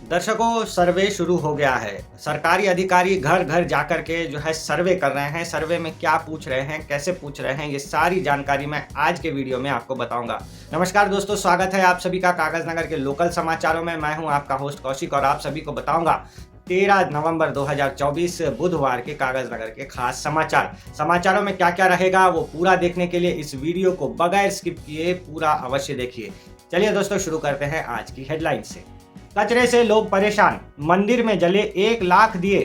दर्शकों, सर्वे शुरू हो गया है। सरकारी अधिकारी घर घर जाकर के जो है सर्वे कर रहे हैं। सर्वे में क्या पूछ रहे हैं, कैसे पूछ रहे हैं, ये सारी जानकारी मैं आज के वीडियो में आपको बताऊंगा। नमस्कार दोस्तों, स्वागत है आप सभी का कागज नगर के लोकल समाचारों में। मैं हूं आपका होस्ट कौशिक और आप सभी को बताऊंगा 13 नवंबर 2024 बुधवार के कागज नगर के खास समाचारों में क्या क्या रहेगा वो पूरा देखने के लिए इस वीडियो को बगैर स्किप किए पूरा अवश्य देखिए। चलिए दोस्तों, शुरू करते हैं आज की हेडलाइन से। कचरे से लोग परेशान, मंदिर में जले 1 लाख दिए,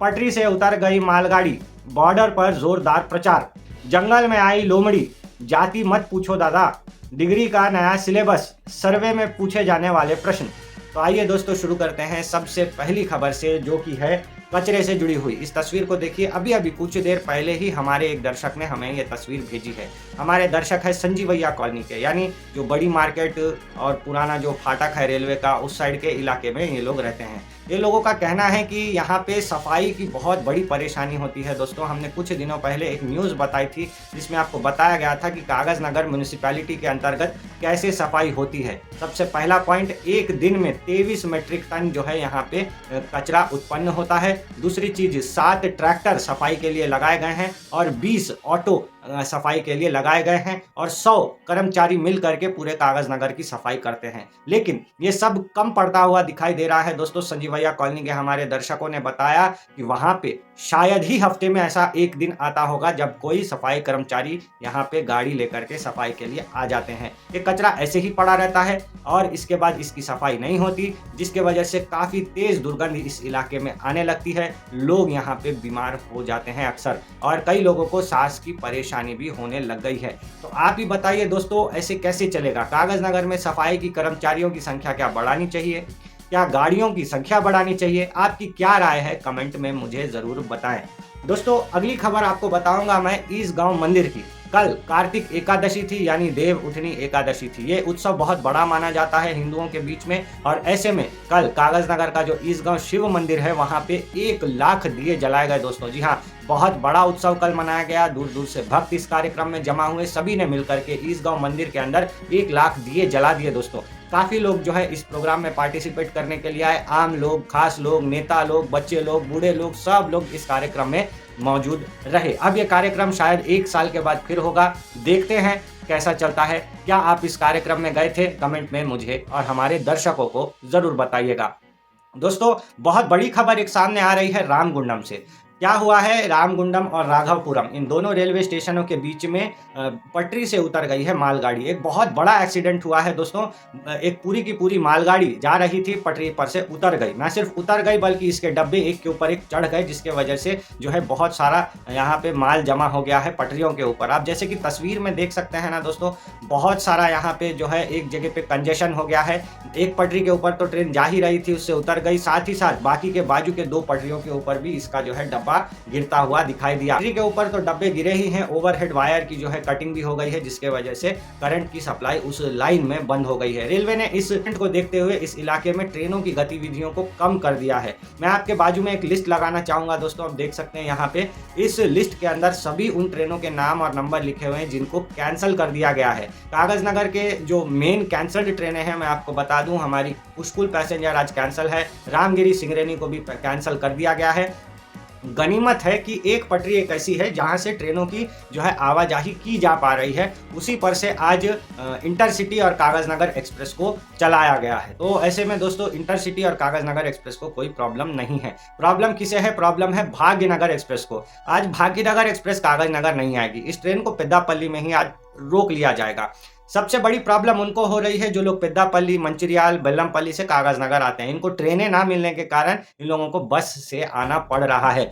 पटरी से उतर गई मालगाड़ी, बॉर्डर पर जोरदार प्रचार, जंगल में आई लोमड़ी, जाति मत पूछो दादा, डिग्री का नया सिलेबस, सर्वे में पूछे जाने वाले प्रश्न। तो आइए दोस्तों, शुरू करते हैं सबसे पहली खबर से, जो कि है कचरे से जुड़ी हुई। इस तस्वीर को देखिए, अभी कुछ देर पहले ही हमारे एक दर्शक ने हमें ये तस्वीर भेजी है। हमारे दर्शक है संजीवैया कॉलोनी के, यानी जो बड़ी मार्केट और पुराना जो फाटक है रेलवे का, उस साइड के इलाके में ये लोग रहते हैं। ये लोगों का कहना है कि यहाँ पे सफाई की बहुत बड़ी परेशानी होती है। दोस्तों, हमने कुछ दिनों पहले एक न्यूज़ बताई थी जिसमें आपको बताया गया था कि कागज नगर म्यूनिसिपैलिटी के अंतर्गत कैसे सफाई होती है। सबसे पहला पॉइंट, एक दिन में 23 मेट्रिक टन जो है यहाँ पे कचरा उत्पन्न होता है। दूसरी चीज, 7 ट्रैक्टर सफाई के लिए लगाए गए हैं और 20 ऑटो सफाई के लिए लगाए गए हैं और 100 कर्मचारी मिल करके पूरे कागज नगर की सफाई करते हैं। लेकिन ये सब कम पड़ता हुआ दिखाई दे रहा है। दोस्तों, संजीवैया कॉलोनी के हमारे दर्शकों ने बताया कि वहां पे शायद ही हफ्ते में ऐसा एक दिन आता होगा जब कोई सफाई कर्मचारी यहाँ पे गाड़ी लेकर के सफाई के लिए आ जाते हैं। ये कचरा ऐसे ही पड़ा रहता है और इसके बाद इसकी सफाई नहीं होती, जिसके वजह से काफी तेज दुर्गंध इस इलाके में आने लगती है। लोग यहाँ पे बीमार हो जाते हैं अक्सर, और कई लोगों को सांस की परेशानी भी होने लग गई है। तो आप ही बताइए दोस्तों, ऐसे कैसे चलेगा? कागज नगर में सफाई की कर्मचारियों की संख्या क्या बढ़ानी चाहिए? क्या गाड़ियों की संख्या बढ़ानी चाहिए? आपकी क्या राय है? कमेंट में मुझे जरूर बताएं। दोस्तों, अगली खबर आपको बताऊंगा मैं इस गांव मंदिर की। कल कार्तिक एकादशी थी, यानी देव उठनी एकादशी थी। ये उत्सव बहुत बड़ा माना जाता है हिंदुओं के बीच में, और ऐसे में कल कागज नगर का जो ईसगांव शिव मंदिर है वहां पे 1 लाख दिए जलाए गए। दोस्तों, जी हाँ, बहुत बड़ा उत्सव कल मनाया गया। दूर दूर से भक्त इस कार्यक्रम में जमा हुए, सभी ने मिलकर के ईसगांव मंदिर के अंदर 1 लाख दिए जला दिए। दोस्तों, काफी लोग जो है इस प्रोग्राम में पार्टिसिपेट करने के लिए आए। आम लोग, खास लोग, नेता लोग, बच्चे लोग, बूढ़े लोग, सब लोग इस कार्यक्रम में मौजूद रहे। अब ये कार्यक्रम शायद 1 साल के बाद फिर होगा। देखते हैं कैसा चलता है। क्या आप इस कार्यक्रम में गए थे? कमेंट में मुझे और हमारे दर्शकों को जरूर बताइएगा। दोस्तों, बहुत बड़ी खबर एक सामने आ रही है रामगुंडम से। क्या हुआ है? रामगुंडम और राघवपुरम, इन दोनों रेलवे स्टेशनों के बीच में पटरी से उतर गई है मालगाड़ी। एक बहुत बड़ा एक्सीडेंट हुआ है दोस्तों। एक पूरी की पूरी मालगाड़ी जा रही थी, पटरी पर से उतर गई। ना सिर्फ उतर गई बल्कि इसके डब्बे एक के ऊपर एक चढ़ गए, जिसके वजह से जो है बहुत सारा यहाँ पे माल जमा हो गया है पटरियों के ऊपर। आप जैसे कि तस्वीर में देख सकते हैं ना दोस्तों, बहुत सारा यहाँ पे जो है एक जगह पे कंजेशन हो गया है। एक पटरी के ऊपर तो ट्रेन जा ही रही थी, उससे उतर गई, साथ ही साथ बाकी के बाजू के 2 पटरियों के ऊपर भी इसका जो है गिरता हुआ दिखाई दिया। पटरी के ऊपर तो डब्बे गिरे ही हैं, ओवरहेड वायर की जो है कटिंग भी हो गई है, जिसके वजह से करंट की सप्लाई उस लाइन में बंद हो गई है। रेलवे ने इस इवेंट को देखते हुए इस इलाके में ट्रेनों की गतिविधियों को कम कर दिया है। मैं आपके बाजू में एक लिस्ट लगाना चाहूंगा दोस्तों, आप देख सकते हैं यहाँ पे। इस लिस्ट के अंदर सभी उन ट्रेनों के नाम और नंबर लिखे हुए हैं जिनको कैंसिल कर दिया गया है। कागज नगर के जो मेन कैंसल्ड ट्रेनें हैं, मैं आपको बता दूं, हमारी पुष्कुल पैसेंजर आज कैंसिल है, रामगिरी सिंगरेनी को भी कैंसिल कर दिया गया है। गनीमत है कि एक पटरी एक ऐसी है जहां से ट्रेनों की जो है आवाजाही की जा पा रही है, उसी पर से आज इंटरसिटी और कागज नगर एक्सप्रेस को चलाया गया है। तो ऐसे में दोस्तों, इंटरसिटी और कागज नगर एक्सप्रेस को कोई प्रॉब्लम नहीं है। प्रॉब्लम किसे है? प्रॉब्लम है भाग्यनगर एक्सप्रेस को। आज भाग्यनगर एक्सप्रेस कागज नगर नहीं आएगी। इस ट्रेन को पेद्दापल्ली में ही आज रोक लिया जाएगा। सबसे बड़ी प्रॉब्लम उनको हो रही है जो लोग पेद्दापल्ली, मंचिरियाल, बेल्लमपल्ली से कागज नगर आते हैं। इनको ट्रेनें ना मिलने के कारण इन लोगों को बस से आना पड़ रहा है।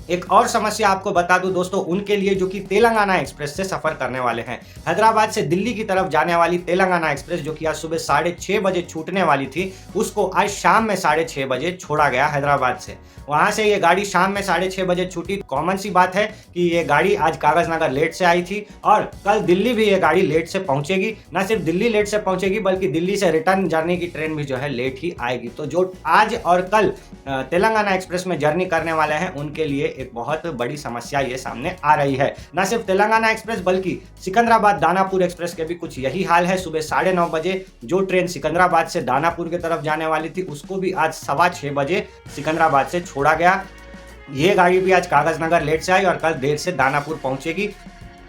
एक और समस्या आपको बता दूं दोस्तों, उनके लिए जो कि तेलंगाना एक्सप्रेस से सफर करने वाले हैं। हैदराबाद से दिल्ली की तरफ जाने वाली तेलंगाना एक्सप्रेस, जो कि आज सुबह 6:30 बजे छूटने वाली थी, उसको आज शाम में 6:30 बजे छोड़ा गया हैदराबाद से। वहां से ये गाड़ी शाम में 6:30 बजे छूटी। कॉमन सी बात है कि ये गाड़ी आज कागज नगर लेट से आई थी और कल दिल्ली भी ये गाड़ी लेट से पहुंचेगी। ना सिर्फ दिल्ली लेट से पहुंचेगी बल्कि दिल्ली से रिटर्न जर्नी की ट्रेन भी जो है लेट ही आएगी। तो जो आज और कल तेलंगाना एक्सप्रेस में जर्नी करने वाले हैं उनके लिए एक बहुत बड़ी समस्या ये सामने आ रही है। न सिर्फ तेलंगाना एक्सप्रेस बल्कि सिकंदराबाद दानापुर एक्सप्रेस के भी कुछ यही हाल है। सुबह 9:30 बजे जो ट्रेन सिकंदराबाद से दानापुर की तरफ जाने वाली थी उसको भी आज 6:15 बजे सिकंदराबाद से छोड़ा गया। ये गाड़ी भी आज कागजनगर लेट से आई और कल देर से दानापुर पहुंचेगी,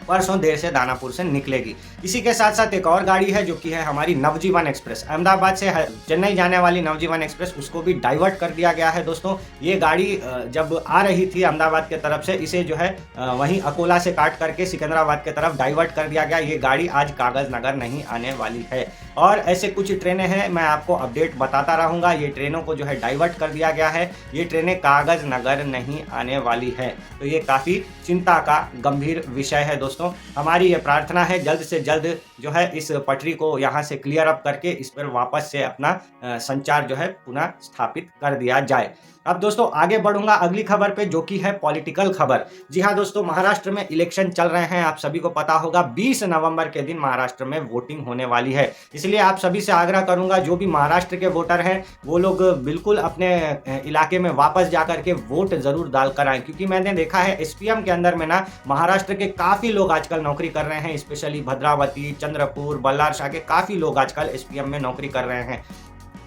परसों देर से दानापुर से निकलेगी। इसी के साथ साथ एक और गाड़ी है जो कि है हमारी नवजीवन एक्सप्रेस, अहमदाबाद से चेन्नई जाने वाली नवजीवन एक्सप्रेस, उसको भी डाइवर्ट कर दिया गया है। दोस्तों ये गाड़ी जब आ रही थी अहमदाबाद के तरफ से, इसे जो है वहीं अकोला से काट करके सिकंदराबाद के तरफ डाइवर्ट कर दिया गया। ये गाड़ी आज कागजनगर नहीं आने वाली है और ऐसे कुछ ट्रेनें हैं, मैं आपको अपडेट बताता रहूँगा। ये ट्रेनों को जो है डाइवर्ट कर दिया गया है, ये ट्रेनें कागजनगर नहीं आने वाली है। तो ये काफ़ी चिंता का गंभीर विषय है दोस्तों। हमारी ये प्रार्थना है जल्द से जल्द जो है इस पटरी को यहाँ से क्लियर अप करके इस पर वापस से अपना संचार जो है पुनः स्थापित कर दिया जाए। अब दोस्तों आगे बढ़ूंगा अगली खबर पे जो कि है पॉलिटिकल खबर। जी हाँ दोस्तों, महाराष्ट्र में इलेक्शन चल रहे हैं, आप सभी को पता होगा 20 नवंबर के दिन महाराष्ट्र में वोटिंग होने वाली है। इसलिए आप सभी से आग्रह करूंगा जो भी महाराष्ट्र के वोटर हैं वो लोग बिल्कुल अपने इलाके में वापस जाकर के वोट जरूर डाल कर आए, क्योंकि मैंने देखा है एसपीएम के अंदर में ना महाराष्ट्र के काफ़ी लोग आजकल नौकरी कर रहे हैं, स्पेशली भद्रावती, चंद्रपुर, बल्लारशाह के काफ़ी लोग आजकल एसपीएम में नौकरी कर रहे हैं।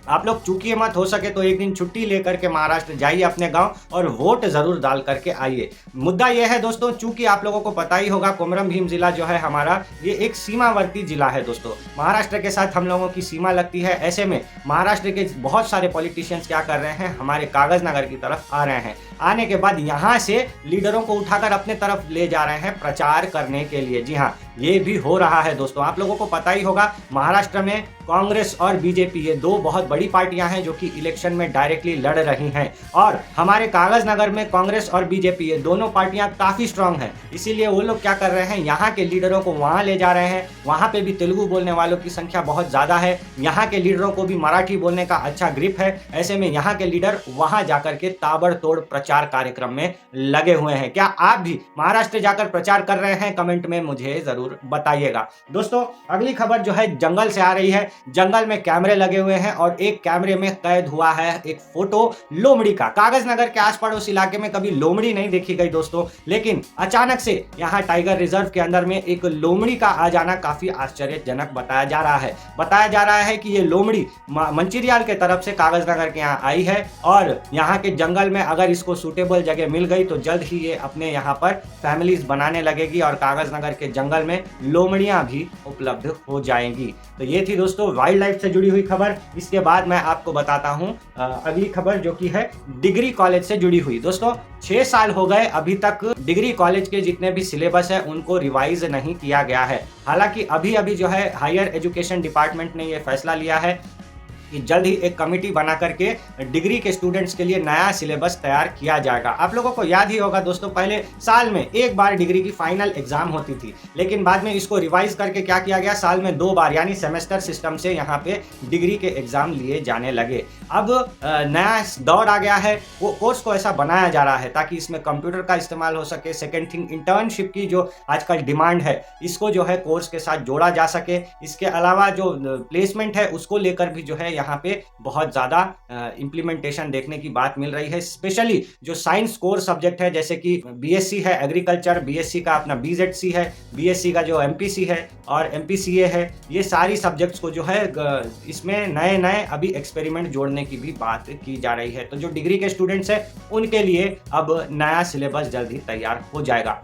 आप लोग चूकिए मत, हो सके तो एक दिन छुट्टी लेकर के महाराष्ट्र जाइए अपने गांव और वोट जरूर डाल करके आइए। मुद्दा यह है दोस्तों, चूंकि आप लोगों को पता ही होगा कोमरम भीम जिला जो है हमारा, ये एक सीमावर्ती जिला है दोस्तों, महाराष्ट्र के साथ हम लोगों की सीमा लगती है। ऐसे में महाराष्ट्र के बहुत सारे पॉलिटिशियंस क्या कर रहे हैं, हमारे कागजनगर की तरफ आ रहे हैं। आने के बाद यहाँ से लीडरों को उठाकर अपने तरफ ले जा रहे हैं प्रचार करने के लिए। जी हाँ, ये भी हो रहा है दोस्तों। आप लोगों को पता ही होगा महाराष्ट्र में कांग्रेस और बीजेपी ये दो बहुत बड़ी पार्टियां हैं जो कि इलेक्शन में डायरेक्टली लड़ रही हैं, और हमारे कागजनगर में कांग्रेस और बीजेपी ये दोनों पार्टियां काफ़ी स्ट्रांग हैं। इसीलिए वो लोग क्या कर रहे हैं, यहाँ के लीडरों को वहाँ ले जा रहे हैं। वहाँ पे भी तेलुगु बोलने वालों की संख्या बहुत ज़्यादा है, यहाँ के लीडरों को भी मराठी बोलने का अच्छा ग्रिप है। ऐसे में यहाँ के लीडर वहाँ जाकर के ताबड़तोड़ प्रचार कार्यक्रम में लगे हुए हैं। क्या आप भी महाराष्ट्र जाकर प्रचार कर रहे हैं? कमेंट में मुझे ज़रूर बताइएगा। दोस्तों अगली खबर जो है जंगल से आ रही है। जंगल में कैमरे लगे हुए हैं और एक कैमरे में कैद हुआ है एक फोटो लोमड़ी का। कागजनगर के आस पड़ोस इलाके में कभी लोमड़ी नहीं देखी गई दोस्तों, लेकिन अचानक से यहाँ टाइगर रिजर्व के अंदर में एक लोमड़ी का आ जाना काफी आश्चर्यजनक बताया जा रहा है। बताया जा रहा है कि ये लोमड़ी मंचिरियाल के तरफ से कागजनगर के यहाँ आई है और यहाँ के जंगल में अगर इसको सूटेबल जगह मिल गई तो जल्द ही ये अपने यहाँ पर फैमिलीज बनाने लगेगी और कागजनगर के जंगल में लोमड़ियाँ भी उपलब्ध हो जाएंगी। तो ये थी दोस्तों वाइल्ड लाइफ से जुड़ी हुई खबर। इसके बाद मैं आपको बताता हूँ अगली खबर जो कि है डिग्री कॉलेज से जुड़ी हुई। दोस्तों 6 साल हो गए, अभी तक डिग्री कॉलेज के जितने भी सिलेबस है उनको रिवाइज नहीं किया गया है। हालांकि अभी अभी जो है हायर एजुकेशन डिपार्टमेंट ने ये फैसला लिया है कि जल्द ही एक कमेटी बना करके डिग्री के स्टूडेंट्स के लिए नया सिलेबस तैयार किया जाएगा। आप लोगों को याद ही होगा दोस्तों, पहले साल में एक बार डिग्री की फाइनल एग्जाम होती थी, लेकिन बाद में इसको रिवाइज करके क्या किया गया, साल में 2 बार यानी सेमेस्टर सिस्टम से यहाँ पे डिग्री के एग्जाम लिए जाने लगे। अब नया दौर आ गया है, वो कोर्स को ऐसा बनाया जा रहा है ताकि इसमें कंप्यूटर का इस्तेमाल हो सके। सेकेंड थिंग, इंटर्नशिप की जो आजकल डिमांड है इसको जो है कोर्स के साथ जोड़ा जा सके। इसके अलावा जो प्लेसमेंट है उसको लेकर भी जो है यहाँ पे बहुत ज़्यादा इम्प्लीमेंटेशन देखने की बात मिल रही है। स्पेशली जो साइंस कोर सब्जेक्ट है, जैसे कि बीएससी है एग्रीकल्चर, बीएससी का अपना बीजेडसी है, बीएससी का जो एमपीसी है और एमपीसीए है, ये सारी सब्जेक्ट्स को जो है इसमें नए नए अभी एक्सपेरिमेंट जोड़ने की भी बात की जा रही है। तो जो डिग्री के स्टूडेंट्स हैं उनके लिए अब नया सिलेबस जल्द ही तैयार हो जाएगा।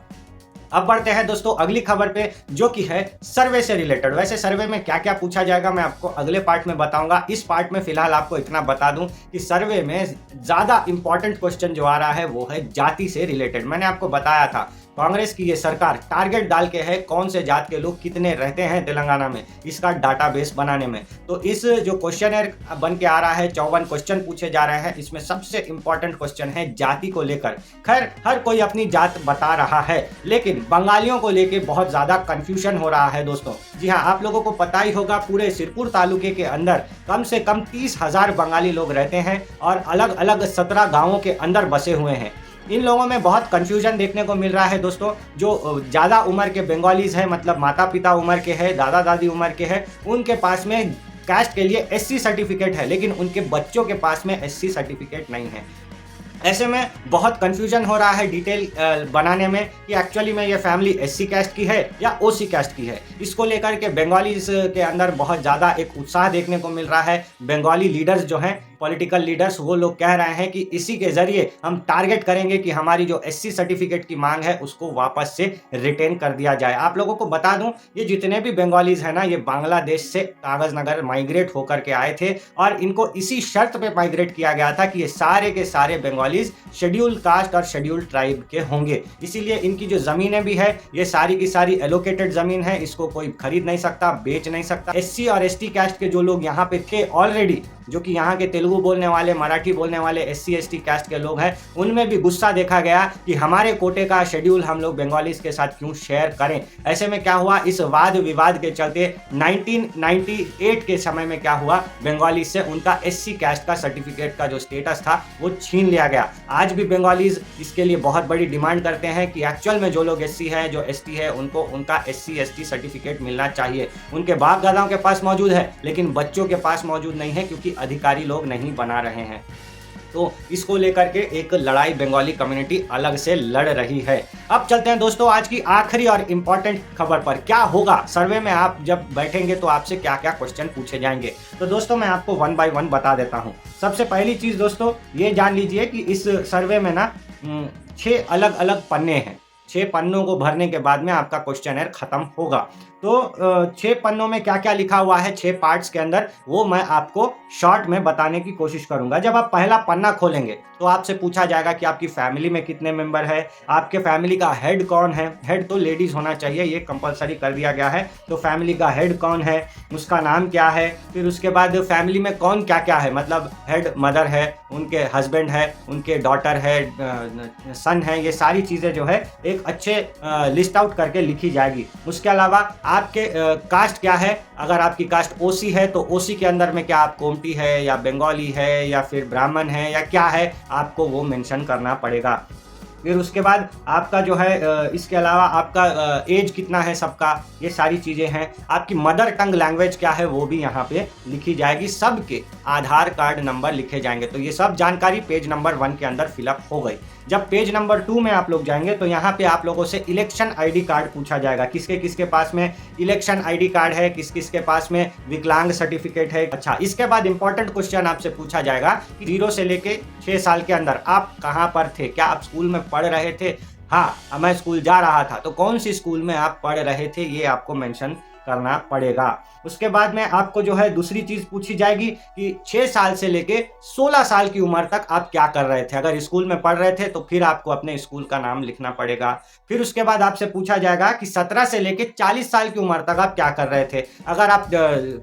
अब बढ़ते हैं दोस्तों अगली खबर पे जो कि है सर्वे से रिलेटेड। वैसे सर्वे में क्या क्या पूछा जाएगा मैं आपको अगले पार्ट में बताऊंगा। इस पार्ट में फिलहाल आपको इतना बता दूं कि सर्वे में ज़्यादा इंपॉर्टेंट क्वेश्चन जो आ रहा है वो है जाति से रिलेटेड। मैंने आपको बताया था कांग्रेस की ये सरकार टारगेट डाल के है कौन से जात के लोग कितने रहते हैं तेलंगाना में, इसका डाटाबेस बनाने में। तो इस जो क्वेश्चन बन के आ रहा है 54 क्वेश्चन पूछे जा रहे हैं, इसमें सबसे इंपॉर्टेंट क्वेश्चन है जाति को लेकर। खैर हर कोई अपनी जात बता रहा है, लेकिन बंगालियों को लेके बहुत ज़्यादा कन्फ्यूजन हो रहा है दोस्तों। जी हाँ, आप लोगों को पता ही होगा पूरे सिरपुर तालुके के अंदर कम से कम 30,000 बंगाली लोग रहते हैं और अलग अलग 17 गाँवों के अंदर बसे हुए हैं। इन लोगों में बहुत कंफ्यूजन देखने को मिल रहा है दोस्तों। जो ज़्यादा उम्र के बंगालीज हैं, मतलब माता पिता उम्र के हैं, दादा दादी उम्र के हैं, उनके पास में कास्ट के लिए एससी सर्टिफिकेट है, लेकिन उनके बच्चों के पास में एससी सर्टिफिकेट नहीं है। ऐसे में बहुत कंफ्यूजन हो रहा है डिटेल बनाने में कि एक्चुअली में ये फैमिली एससी कैस्ट की है या ओसी कैस्ट की है। इसको लेकर के बंगालीज के अंदर बहुत ज़्यादा एक उत्साह देखने को मिल रहा है। बंगाली लीडर्स जो हैं, पॉलिटिकल लीडर्स, वो लोग कह रहे हैं कि इसी के ज़रिए हम टारगेट करेंगे कि हमारी जो एससी सर्टिफिकेट की मांग है उसको वापस से रिटेन कर दिया जाए। आप लोगों को बता दूं, ये जितने भी बंगालीज हैं ना, ये बांग्लादेश से कागज़ नगर माइग्रेट होकर के आए थे और इनको इसी शर्त पे माइग्रेट किया गया था कि ये सारे के सारे बंगालीज शेड्यूल कास्ट और शेड्यूल ट्राइब के होंगे। इसीलिए इनकी जो ज़मीनें भी है ये सारी की सारी एलोकेटेड ज़मीन है, इसको कोई खरीद नहीं सकता, बेच नहीं सकता। एससी और एसटी कास्ट के जो लोग यहाँ पे थे ऑलरेडी, जो कि यहाँ के तेलुगु बोलने वाले, मराठी बोलने वाले एससी एसटी कास्ट के लोग हैं, उनमें भी गुस्सा देखा गया कि हमारे कोटे का शेड्यूल हम लोग बंगालीज के साथ क्यों शेयर करें। ऐसे में क्या हुआ, इस वाद विवाद के चलते 1998 के समय में क्या हुआ, बंगाली से उनका एससी कास्ट का सर्टिफिकेट का जो स्टेटस था वो छीन लिया गया। आज भी बंगालीज इसके लिए बहुत बड़ी डिमांड करते हैं कि एक्चुअल में जो लोग एससी है, जो एसटी है, उनको उनका एससी एसटी सर्टिफिकेट मिलना चाहिए। उनके बाप दादाओं के पास मौजूद है लेकिन बच्चों के पास मौजूद नहीं है क्योंकि अधिकारी लोग नहीं बना रहे हैं। तो इसको लेकर के एक लड़ाई बंगाली कम्युनिटी अलग से लड़ रही है। अब चलते हैं दोस्तों आज की आखिरी और इम्पॉर्टेंट खबर पर। क्या होगा सर्वे में, आप जब बैठेंगे तो आपसे क्या क्या क्वेश्चन पूछे जाएंगे। तो दोस्तों मैं आपको 1 बाय 1 बता देता हूं। सबसे पहली चीज दोस्तों ये जान लीजिए कि इस सर्वे में ना 6 अलग अलग पन्ने हैं। 6 पन्नों को भरने के बाद में आपका क्वेश्चनर खत्म होगा। तो 6 पन्नों में क्या क्या लिखा हुआ है 6 पार्ट्स के अंदर, वो मैं आपको शॉर्ट में बताने की कोशिश करूंगा। जब आप पहला पन्ना खोलेंगे तो आपसे पूछा जाएगा कि आपकी फैमिली में कितने मेंबर है, आपके फैमिली का हेड कौन है। हेड तो लेडीज होना चाहिए, ये कंपलसरी कर दिया गया है। तो फैमिली का हेड कौन है, उसका नाम क्या है। फिर उसके बाद फैमिली में कौन क्या क्या है, मतलब हेड मदर है, उनके हस्बैंड है, उनके डॉटर है, सन है, ये सारी चीज़ें जो है एक अच्छे लिस्ट आउट करके लिखी जाएगी। उसके अलावा आपके कास्ट क्या है। अगर आपकी कास्ट ओसी है तो ओसी के अंदर में क्या आप कोमटी है या बंगाली है या फिर ब्राह्मण है या क्या है, आपको वो मेंशन करना पड़ेगा। फिर उसके बाद आपका जो है इसके अलावा आपका एज कितना है सबका, ये सारी चीज़ें हैं। आपकी मदर टंग लैंग्वेज क्या है वो भी यहाँ पे लिखी जाएगी। सबके आधार कार्ड नंबर लिखे जाएंगे। तो ये सब जानकारी पेज नंबर 1 के अंदर फिलअप हो गई। जब पेज नंबर 2 में आप लोग जाएंगे तो यहाँ पे आप लोगों से इलेक्शन आईडी कार्ड पूछा जाएगा। किसके किसके पास में इलेक्शन आईडी कार्ड है, किस किस के पास में विकलांग सर्टिफिकेट है। अच्छा, इसके बाद इंपॉर्टेंट क्वेश्चन आपसे पूछा जाएगा कि 0 से लेके 6 साल के अंदर आप कहाँ पर थे, क्या आप स्कूल में पढ़ रहे थे। हाँ, मैं स्कूल जा रहा था, तो कौन सी स्कूल में आप पढ़ रहे थे, ये आपको मेंशन करना पड़ेगा। उसके बाद में आपको जो है दूसरी चीज पूछी जाएगी कि 6 साल से लेके 16 साल की उम्र तक आप क्या कर रहे थे। अगर स्कूल में पढ़ रहे थे तो फिर आपको अपने स्कूल का नाम लिखना पड़ेगा। फिर उसके बाद आपसे पूछा जाएगा कि 17 से लेके 40 साल की उम्र तक आप क्या कर रहे थे। अगर आप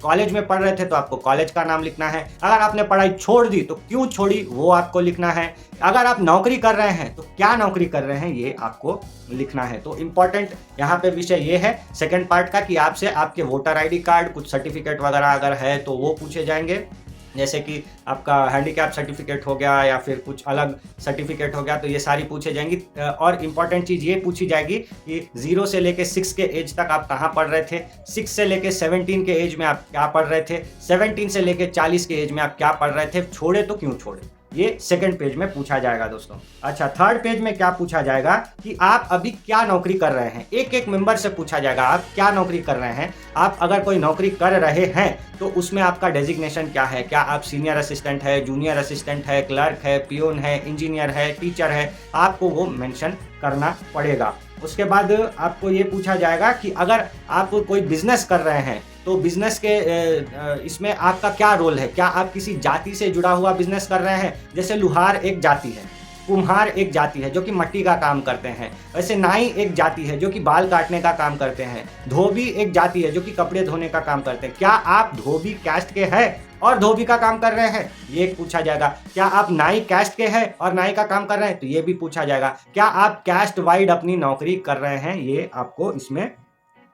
कॉलेज में पढ़ रहे थे तो आपको कॉलेज का नाम लिखना है। अगर आपने पढ़ाई छोड़ दी तो क्यों छोड़ी वो आपको लिखना है। अगर आप नौकरी कर रहे हैं तो क्या नौकरी कर रहे हैं ये आपको लिखना है। तो इम्पोर्टेंट यहाँ पे विषय ये है सेकंड पार्ट का कि आपसे आपके वोटर आईडी कार्ड, कुछ सर्टिफिकेट वगैरह अगर है तो वो पूछे जाएंगे, जैसे कि आपका हैंडीकैप सर्टिफिकेट हो गया या फिर कुछ अलग सर्टिफिकेट हो गया, तो ये सारी पूछे जाएंगी। और इम्पॉर्टेंट चीज़ ये पूछी जाएगी कि 0 से लेके 6 के एज तक आप कहाँ पढ़ रहे थे, 6 से लेके 17 के एज में आप क्या पढ़ रहे थे, 17 से लेके 40 के एज में आप क्या पढ़ रहे थे, छोड़े तो क्यों छोड़े, ये सेकंड पेज में पूछा जाएगा दोस्तों। अच्छा, थर्ड पेज में क्या पूछा जाएगा कि आप अभी क्या नौकरी कर रहे हैं। एक एक मेंबर से पूछा जाएगा आप क्या नौकरी कर रहे हैं। आप अगर कोई नौकरी कर रहे हैं तो उसमें आपका डेजिग्नेशन क्या है, क्या आप सीनियर असिस्टेंट है, जूनियर असिस्टेंट है, क्लर्क है, पियोन है, इंजीनियर है, टीचर है, आपको वो मेंशन करना पड़ेगा। उसके बाद आपको ये पूछा जाएगा कि अगर आप कोई बिजनेस कर रहे हैं तो बिजनेस के इसमें आपका क्या रोल है, क्या आप किसी जाति से जुड़ा हुआ बिजनेस कर रहे हैं। जैसे लुहार एक जाति है, कुम्हार एक जाति है जो कि मिट्टी का काम करते हैं, वैसे नाई एक जाति है जो कि बाल काटने का काम करते हैं, धोबी एक जाति है जो कि कपड़े धोने का काम करते हैं। क्या आप धोबी कास्ट के हैं और धोबी का काम कर रहे हैं, ये पूछा जाएगा। क्या आप नाई कास्ट के हैं और नाई का काम कर रहे हैं, तो ये भी पूछा जाएगा। क्या आप कास्ट वाइड अपनी नौकरी कर रहे हैं, ये आपको इसमें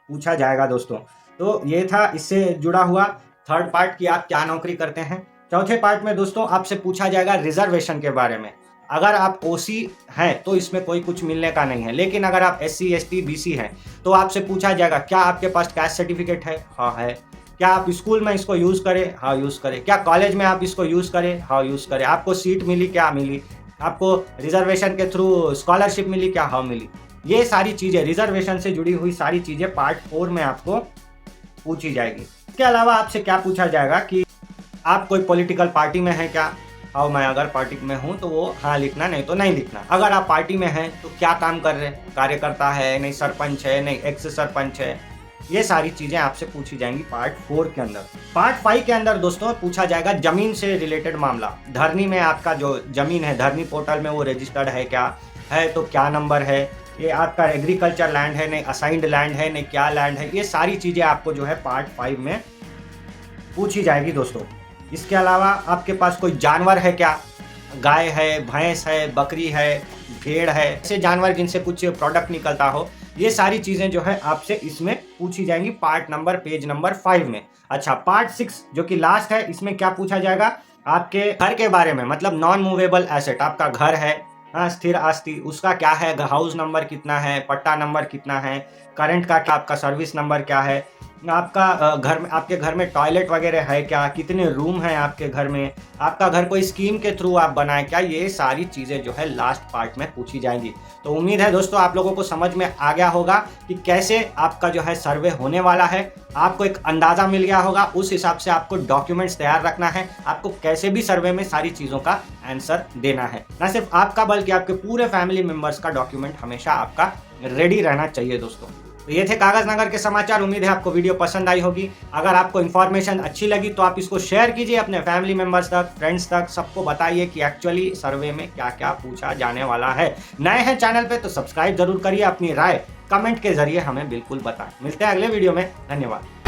पूछा जाएगा दोस्तों। तो ये था इससे जुड़ा हुआ थर्ड पार्ट कि आप क्या नौकरी करते हैं। चौथे पार्ट में दोस्तों आपसे पूछा जाएगा रिजर्वेशन के बारे में। अगर आप ओसी हैं तो इसमें कोई कुछ मिलने का नहीं है, लेकिन अगर आप SC ST BC हैं तो आपसे पूछा जाएगा क्या आपके पास कास्ट सर्टिफिकेट है, हाँ है। क्या आप स्कूल में इसको यूज़ करें, हाँ यूज़ करें। क्या कॉलेज में आप इसको यूज़ करें, हाँ यूज़ करें। आपको सीट मिली, क्या मिली, आपको रिजर्वेशन के थ्रू स्कॉलरशिप मिली क्या? हाँ मिली। ये सारी चीज़ें रिजर्वेशन से जुड़ी हुई सारी चीज़ें पार्ट 4 में आपको पूछी जाएगी। इसके अलावा आपसे क्या पूछा जाएगा कि आप कोई पॉलिटिकल पार्टी में हैं क्या? और मैं अगर पार्टी में हूं तो वो हाँ लिखना, नहीं तो नहीं लिखना। अगर आप पार्टी में हैं तो क्या काम कर रहे हैं? कार्यकर्ता है, नहीं सरपंच है, नहीं एक्स सरपंच है। ये सारी चीजें आपसे पूछी जाएंगी पार्ट 4 के अंदर। पार्ट 5 के अंदर दोस्तों पूछा जाएगा जमीन से रिलेटेड मामला। धरनी में आपका जो जमीन है, धरनी पोर्टल में वो रजिस्टर्ड है क्या? है तो क्या नंबर है? ये आपका एग्रीकल्चर लैंड है, नहीं असाइंड लैंड है, नहीं क्या लैंड है? ये सारी चीजें आपको जो है पार्ट 5 में पूछी जाएगी दोस्तों। इसके अलावा आपके पास कोई जानवर है क्या? गाय है, भैंस है, बकरी है, भेड़ है, ऐसे जानवर जिनसे कुछ प्रोडक्ट निकलता हो, ये सारी चीजें जो है आपसे इसमें पूछी जाएंगी पेज नंबर 5 में। अच्छा, पार्ट 6 जो कि लास्ट है, इसमें क्या पूछा जाएगा? आपके घर के बारे में, मतलब नॉन मूवेबल एसेट, आपका घर है, हाँ, स्थिर आस्ति, उसका क्या है? हाउस नंबर कितना है? पट्टा नंबर कितना है? करंट का क्या? आपका सर्विस नंबर क्या है? आपका घर में, आपके घर में टॉयलेट वगैरह है क्या? कितने रूम हैं आपके घर में? आपका घर कोई स्कीम के थ्रू आप बनाए क्या? ये सारी चीज़ें जो है लास्ट पार्ट में पूछी जाएंगी। तो उम्मीद है दोस्तों आप लोगों को समझ में आ गया होगा कि कैसे आपका जो है सर्वे होने वाला है। आपको एक अंदाज़ा मिल गया होगा, उस हिसाब से आपको डॉक्यूमेंट्स तैयार रखना है। आपको कैसे भी सर्वे में सारी चीज़ों का आंसर देना है। ना सिर्फ आपका बल्कि आपके पूरे फैमिली मेम्बर्स का डॉक्यूमेंट हमेशा आपका रेडी रहना चाहिए दोस्तों। तो ये थे कागज नगर के समाचार। उम्मीद है आपको वीडियो पसंद आई होगी। अगर आपको इन्फॉर्मेशन अच्छी लगी तो आप इसको शेयर कीजिए अपने फैमिली मेंबर्स तक, फ्रेंड्स तक, सबको बताइए कि एक्चुअली सर्वे में क्या क्या पूछा जाने वाला है। नए हैं चैनल पे तो सब्सक्राइब जरूर करिए, अपनी राय कमेंट के जरिए हमें बिल्कुल बताएं। मिलते हैं अगले वीडियो में, धन्यवाद।